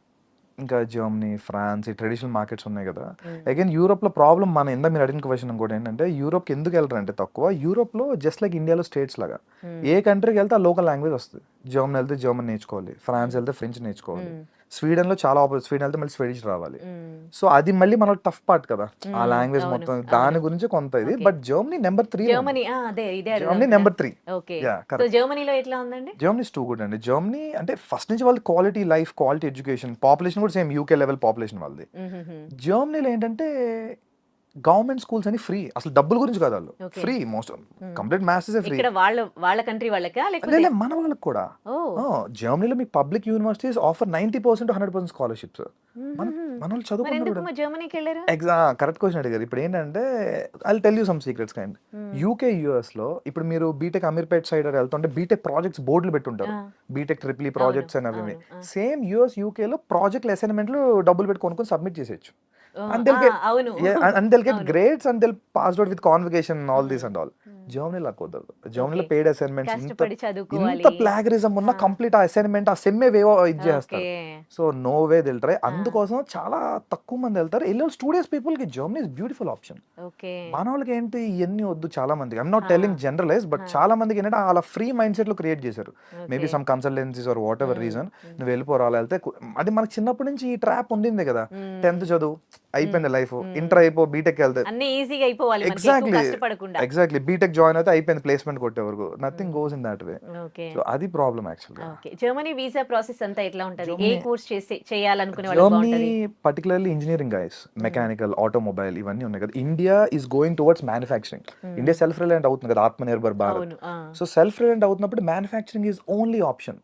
ఇంకా జర్మనీ, ఫ్రాన్స్, ఈ ట్రెడిషనల్ మార్కెట్స్ ఉన్నాయి కదా. అగైన్ యూరోప్ లో ప్రాబ్లం, మన ఇందా మీరు అడిగిన క్వశ్చన్ కూడా ఏంటంటే యూరోప్ కి ఎందుకు వెళ్ళరు అంటే తక్కువ. యూరోప్ లో జస్ట్ లైక్ ఇండియాలో స్టేట్స్ లాగా ఏ కంట్రీకి వెళ్తే ఆ లోకల్ లాంగ్వేజ్ వస్తుంది. జర్మనీ వెళ్తే జర్మన్ నేర్చుకోవాలి, ఫ్రాన్స్ వెళ్తే ఫ్రెంచ్ నేర్చుకోవాలి, స్వీడన్ లో చాలా స్వీడన్ వెళ్తే మళ్ళీ స్వీడిష్ రావాలి. సో అది మళ్ళీ మన టఫ్ పార్ట్ కదా ఆ లాంగ్వేజ్ మొత్తం, దాని గురించి కొంత ఇది. But Germany number 3, Germany number 3. జర్మనీలో ఎట్లా ఉందండి? జర్మనీ ఇస్ టూ గుడ్ అండి. జర్మనీ అంటే ఫస్ట్ నుంచి వాళ్ళది quality life, quality education, population కూడా సేమ్ యూకే లెవెల్ పాపులేషన్ వాళ్ళది. జర్మనీలో ఏంటంటే గవర్నమెంట్ స్కూల్స్ అని ఫ్రీ, అసలు డబ్బుల గురించి కాదు, వాళ్ళు Okay. Free, most complete maths free. ఇక్కడ వాళ్ళ కంట్రీ వాళ్ళకా లేకపోతే లేదు మన వాళ్ళకి కూడా. జర్మనీలో మీకు పబ్లిక్ యూనివర్సిటీస్ ఆఫర్ 90% 100% స్కాలర్షిప్స్. మన మన వాళ్ళు మరి చదువుకుంటారు ఎందుకు కూడా. మరి జర్మనీకి వెళ్ళారు? కరెక్ట్ క్వశ్చన్ అడిగారు. ఇప్పుడు ఏంటంటే I tell you some secrets kind. UK US లో ఇప్పుడు మీరు బీటెక్ అమీర్పేట్ సైడ్ వెళ్తుంటే బీటెక్ ప్రాజెక్ట్స్ బోర్డులు పెట్టుంటారు, బీటెక్ ట్రిపుల్ ప్రాజెక్ట్స్ అని అవి. సేమ్ యుఎస్ యూకే లో ప్రాజెక్ట్ అసైన్మెంట్లు డబ్బులు పెట్టి కొనుక్కొని సబ్మిట్ చేసేయచ్చు. And they'll get, అవును and they'll get అవును. grades and they'll passed out with convocation and all this and all. జర్మనీలో కుదరదు. జర్మనీలో Okay. పెయిడ్ అసైన్మెంట్స్ కష్టపడి చదువుకోవాలి. ఇంత ప్లాగరిజం ఉన్న కంప్లీట్ ఆ అసైన్మెంట్ ఆ సెమ్మే వేవో ఇది చేస్తారు. Okay. So no way till try. అందుకోసం చాలా తక్కువ మంది వెళ్తారు. వెళ్ళే స్టూడెంట్స్ పీపుల్ కి Germany is beautiful option. Okay. మన వాళ్ళకి ఏంటి ఇవన్నీ వద్దు చాలా మందికి. I'm not Ah. Telling generalise, but చాలా మందికి ఏంటంటే అలా ఫ్రీ మైండ్ సెట్ లో క్రియేట్ చేశారు. Maybe Okay. Some consultancies or whatever reason. నువ్వు వెళ్ళిపోరా అలా వెళ్తే అది మనకి చిన్నప్పటి నుంచి ఈ ట్రాప్ ఉండింది కదా. 10th చదువు అయిపోయింది లైఫ్, ఇంటర్ అయిపో బీటెక్ వెళ్తే అన్ని ఈజీగా అయిపోవాలి మనకి, ఎక్కువ ఎగ్జాక్ట్లీ కష్టపడకుండా. ఎగ్జాక్ట్లీ బీటెక్ జాయిన్ అయితే అయిపోయింది, ప్లేస్మెంట్ కొట్టే వరకు nothing goes in that way. Okay. So అది ప్రాబ్లం యాక్చువల్గా. ఓకే. జర్మనీ వీసా ప్రాసెస్ అంతా ఎట్లా ఉంటది? ఏ జర్మనీ- కోర్స్ చేయాలనుకునే వాళ్ళు జర్మనీ బాగుంటది? Particularly engineering guys, mechanical, automobile ఇవన్నీ ఉన్నాయి కదా. India is going towards manufacturing. India self reliant అవుతుంది కదా, ఆత్మ నిర్భర్ భారత్. అవును. సో సెల్ఫ్ రిలయంట్ అవుతున్నప్పుడు manufacturing is only option.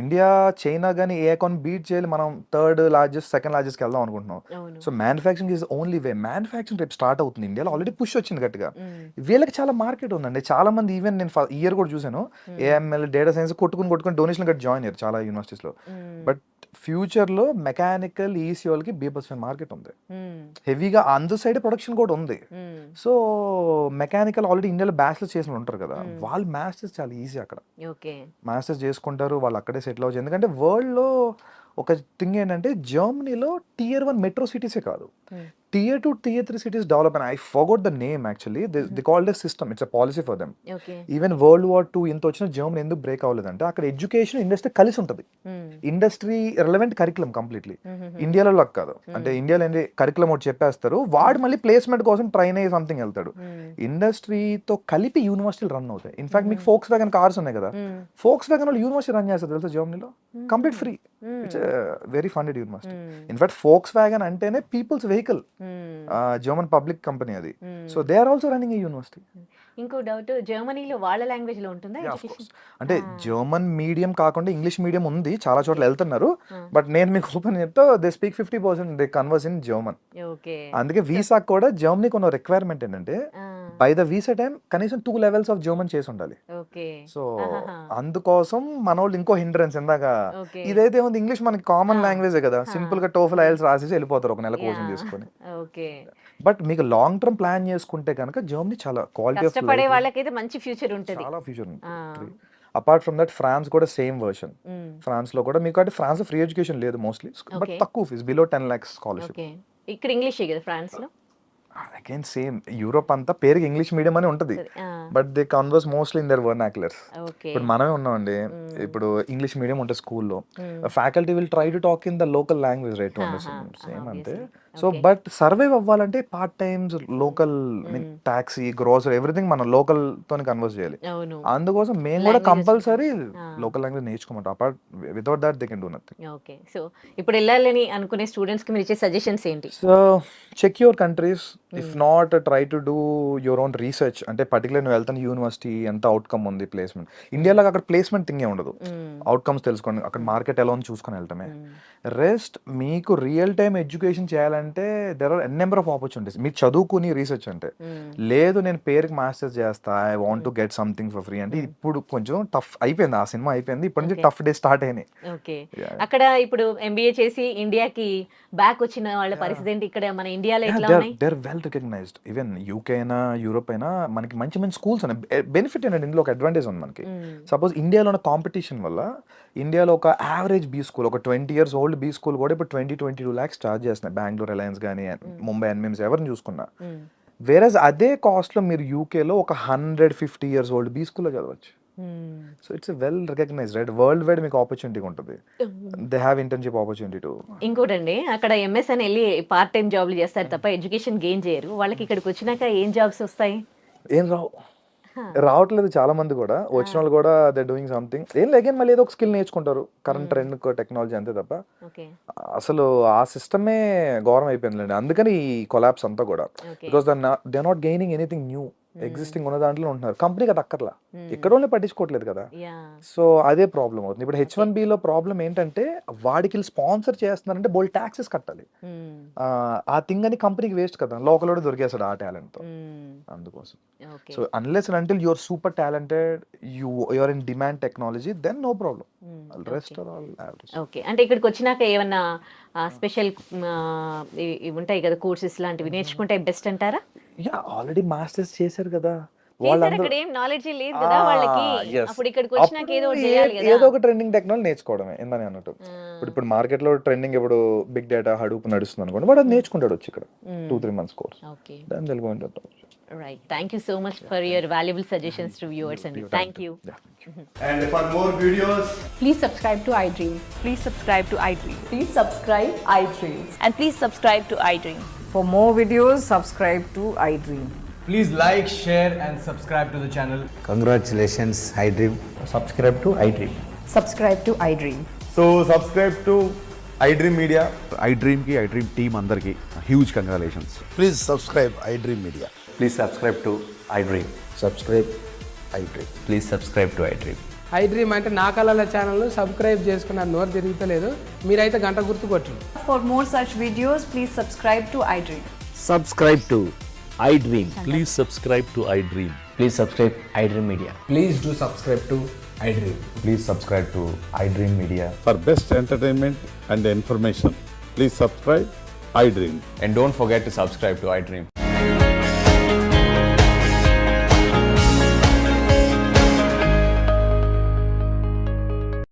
India China కానీ ఏ అకౌంట్ బీట్ చేయాలి, మనం థర్డ్ లార్జెస్ట్ సెకండ్ లార్జెస్ట్ వెళ్దాం అనుకుంటున్నాం. అవును. So manufacturing is only way. Manufacturing రేపు స్టార్ట్ అవుతుంది ఇండియాలో, ఆల్రెడీ పుష్ వచ్చింది గట్టిగా. వీళ్ళకి చాలా మార్కెట్ ఉందండి. చాలా మంది ఈవెన్ నేను ఇయర్ కూడా చూసాను, ఏఎంఎల్ డేటా సైన్స్ కొట్టుకుని డొనేషన్ కట్టి జాయిన్ అయ్యారు చాలా యూనివర్సిటీస్ లో. బట్ ఫ్యూచర్ లో మెకానికల్ ఈసీ వాళ్ళకి బీభత్సమైన మార్కెట్ ఉంది హెవీగా. అందు సైడ్ ప్రొడక్షన్ కూడా ఉంది. సో మెకానికల్ ఆల్రెడీ ఇండియాలో బ్యాచిలర్స్ చేసిన వాళ్ళు ఉంటారు కదా, వాళ్ళు మాస్టర్స్ చాలా ఈజీ అక్కడ. ఓకే. మాస్టర్స్ చేసుకుంటారు, వాళ్ళు అక్కడే సెటిల్ అవ్వచ్చు. ఎందుకంటే వరల్డ్ లో ఒక థింగ్ ఏంటంటే జర్మనీలో Tier 1 మెట్రో సిటీసే కాదు, Tier 2 Tier 3 cities develop, and I forgot the name actually. They called a system. It's a policy for them. Okay. Even world war 2 ఇంత వచ్చిన జర్మనీ ఎందుకు బ్రేక్ అవ్వలేదంటే అక్కడ ఎడ్యుకేషన్ ఇండస్ట్రీ కలిసి ఉంటుంది. Industry relevant curriculum completely. ఇండియాలో లాగా కాదు. అంటే ఇండియాలో ఏంటి కరికులం ఒకటి చెప్పేస్తారు, వాడు మళ్ళీ ప్లేస్మెంట్ కోసం ట్రైన్ అయ్యి సంథింగ్ వెళ్తాడు. ఇండస్ట్రీతో కలిపి యూనివర్సిటీలు రన్ అవుతాయి. ఇన్ఫాక్ట్ మీకు ఫోక్స్ వ్యాగన్ కార్స్ ఉన్నాయి కదా, ఫోక్స్ వ్యాగన్ వాళ్ళు యూనివర్సిటీ రన్ చేస్తారు తెలుసా జర్మనీలో, complete free. It's very funded university. In fact Volkswagen అంటేనే people's vehicle, German public company అది. So they are also running a university. ఇంకో డౌట్, జర్మనీలో వాళ్ళ లాంగ్వేజ్ లో ఉంటుందా Yeah, of ఎడ్యుకేషన్? course. అంటే జర్మన్ మీడియం కాకుండా ఇంగ్లీష్ మీడియం ఉంది, చాలా చోట్ల వెళ్తున్నారు. బట్ నేను మీకు ఓపెన్ చెప్తా, they speak 50% they converse in German. Okay. అందుకే వీసా కూడా జర్మనీకి ఉన్న రిక్వైర్మెంట్ ఏంటంటే బై ద వీసా టైం కనీసం 2 levels ఆఫ్ జర్మన్ చేసి ఉండాలి. ఓకే. సో అందుకోసం మన వాళ్ళు ఇంకో హిండ్రెన్స్ ఇందాక ఓకే. ఇదైతే ఉంది, ఇంగ్లీష్ మనకి కామన్ లాంగ్వేజే కదా, సింపుల్ గా టోఫల్ ఐఎల్స్ రాసేసి వెళ్ళిపోతారు ఒక నెల కోచింగ్ తీసుకొని. ఓకే. బట్ మీకు లాంగ్ టర్మ్ ప్లాన్ చేసుకుంటే కనుక జర్మనీ చాలా క్వాలిటీ ఆఫ్ కష్టపడే వాళ్ళకైతే మంచి ఫ్యూచర్ ఉంటది. చాలా ఫ్యూచర్ ఉంది. అపార్ట్ ఫ్రమ్ దట్ ఫ్రాన్స్ కూడా సేమ్ వర్షన్. ఫ్రాన్స్ లో కూడా మీకు అంటే ఫ్రాన్స్ ఫ్రీ ఎడ్యుకేషన్ లేదు మోస్ట్లీ, బట్ Okay. తక్కువ fees, below 10 lakhs scholarship. Okay. ఇక్కడ ఇంగ్లీష్ కదా ఫ్రాన్స్ లో? అగైన్ సేమ్, యూరోప్ అంతా పేరుకి ఇంగ్లీష్ మీడియం అని ఉంటుంది, ఆ, but they converse mostly in their vernaculars. Okay. ఇప్పుడు మనమే ఉన్నామండి, ఇప్పుడు ఇంగ్లీష్ మీడియం ఉంటుంది స్కూల్లో, faculty will try to talk in the local language right, same అంతే. సో బట్ సర్వైవ్ అవ్వాలంటే part times local taxi grocery everything మనం లోకల్ తోని కన్వర్స్ చేయాలి. అవును. అందుకోసం మేము కూడా Languages కంపల్సరీ ఆ. లోకల్ లాంగ్వేజ్ నేర్చుకోమంటాం. Apart without that they can do nothing. Okay. So ఇప్పుడు వెళ్ళాలని అనుకునే స్టూడెంట్స్ కి మీరు ఇచ్చే సజెషన్స్ ఏంటి? So check your countries, if not try to do your own research. అంటే పర్టికులర్ నువ్వు వెళ్తాను యూనివర్సిటీ ఎంత అవుట్కమ్ ఉంది, ప్లేస్మెంట్. ఇండియాలో అక్కడ ప్లేస్మెంట్ థింగే ఉండదు, అవుట్కమ్స్ తెలుసుకోండి, అక్కడ మార్కెట్ ఎలా ఉంది చూసుకొని వెళ్ళటమే. రెస్ట్ మీకు రియల్ టైమ్ ఎడ్యుకేషన్ చేయాలంటే there are n number of opportunities. మీరు చదువుకుని రీసెర్చ్ అంటే లేదు, నేను పేరుకి మాస్టర్స్ చేస్తా, I want to get something for free అంటే ఇప్పుడు కొంచెం టఫ్ అయిపోయింది, ఆ సినిమా అయిపోయింది, ఇప్పటి నుంచి Okay. టఫ్ డే స్టార్ట్ అయినాయి. ఓకే. Yeah. అక్కడ ఇప్పుడు ఎంబీఏ చేసి ఇండియాకి బ్యాక్ వచ్చిన వాళ్ళ పరిస్థితి ఏంటి? ఇక్కడ మన ఇండియాలో ఎట్లా ఉన్నాయి? There well recognised. Even UK అయినా యూరోప్ అయినా మనకి మంచి మంచి స్కూల్స్ ఉన్నాయి. బెనిఫిట్ ఏంటంటే ఇందులో ఒక అడ్వాంటేజ్ ఉంది మనకి. సపోజ్ ఇండియాలో ఉన్న కాంపిటీషన్ వల్ల ఇండియాలో ఒక యావరేజ్ బీ స్కూల్, ఒక 20 years ఓల్డ్ బీ స్కూల్ కూడా ఇప్పుడు 20-22 lakhs చార్జ్ చేస్తున్నాయి. బెంగళూరు రిలయన్స్ కానీ ముంబై ఎన్ఎంస్ ఎవరిని చూసుకున్నా. వేరేజ్ అదే కాస్ట్ లో మీరు యూకేలో ఒక 150 years ఓల్డ్ బీ స్కూల్లో చదవచ్చు. So it's well recognised right, world wide మీకు ఆపర్చునిటీ ఉంటుంది. They have internship opportunity too. ఇంకోటండి, అక్కడ ఎంఎస్ అని వెళ్ళి పార్ట్ టైం జాబ్లు చేస్తారు తప్ప ఎడ్యుకేషన్ గెయిన్ చేయరు. వాళ్ళకి ఇక్కడికి వచ్చినాక ఏం జాబ్స్ వస్తాయి? ఏం రావు, రావట్లేదు చాలా మంది కూడా, వచ్చిన వాళ్ళు కూడా దే డూయింగ్ సంథింగ్. ఏం అగైన్ మళ్ళీ ఏదో ఒక స్కిల్ నేర్చుకుంటారు, కరెంట్ ట్రెండ్ టెక్నాలజీ అంతే తప్ప ఓకే అసలు ఆ సిస్టమే ఘోరం అయిపోయిందండి. అందుకని ఈ కొలాప్స్ అంతా కూడా, okay because they not gaining anything new, existing ఉన్న దాంట్లో ఉంటున్నారు. కంపెనీకి అది అక్కర్లా, ఇక్కడ వాళ్ళని పట్టించుకోవట్లేదు కదా. యా సో అదే ప్రాబ్లం అవుతుంది. ఇప్పుడు H1B లో ప్రాబ్లం ఏంటంటే వాడికి స్పాన్సర్ చేస్తున్నారంటే బోల్ ట్యాక్సెస్ కట్టాలి. ఆ థింగ్ అని కంపెనీకి వేస్ట్ కదా, లోకల్ కూడా దొరికేస్తాడు ఆ టాలెంట్ తో, అందుకోసం. Okay so unless and until you're super talented, you're in demand technology, then no problem. Rest are all average. Okay అంటే ఇక్కడికి వచ్చినాక ఏమన్నా స్పెషల్ ఇవి ఉంటాయి కదా, కోర్సెస్ లాంటివి నేర్చుకుంటే బెస్ట్ అంటారా? యా ఆల్రెడీ మాస్టర్స్ చేశారు కదా చేశారు, వాళ్ళందరూ. అక్కడ ఏం నాలెడ్జ్ లేదు కదా వాళ్ళకి. yes. అప్పుడు ఇక్కడికి వచ్చినాక ఏదో ఒకటి చేయాలి కదా. ఏదో ఒక ట్రెండింగ్ టెక్నాలజీ నేర్చుకోవడమే ఇందని అన్నట్టు. ఇప్పుడు మార్కెట్ లో ట్రెండింగ్ ఇప్పుడు బిగ్ డేటా హడూప్ నడుస్తుంది అనుకోండి, వాడు అది నేర్చుకుంటాడు వచ్చి ఇక్కడ 2-3 months కోర్స్. ఓకే దాని Telugu right, thank you so much for your valuable suggestions to viewers అండి. Thank you. And for more videos, Please subscribe to iDream. Please subscribe to iDream. Please subscribe iDream. And please subscribe to iDream. For more videos, subscribe to iDream. please like, share, and subscribe to the channel. Congratulations, iDream. Subscribe to iDream. Subscribe to iDream. So subscribe to iDream Media. iDream ki iDream team అందరికి huge congratulations. Please subscribe iDream Media. Please subscribe to iDream. Subscribe iDream. Please subscribe to iDream. iDream అంటే నా కళల channel subscribe చేసుకున్న నోరు తిరుగుతలేదు, మీరైతే గంట గుర్తు కొట్టండి. For more such videos, please subscribe to iDream. Subscribe to iDream. Please subscribe to iDream. Please subscribe iDream Media. Please do subscribe to iDream. Please subscribe to iDream Media. For best entertainment and information, please subscribe iDream. And don't forget to subscribe to iDream.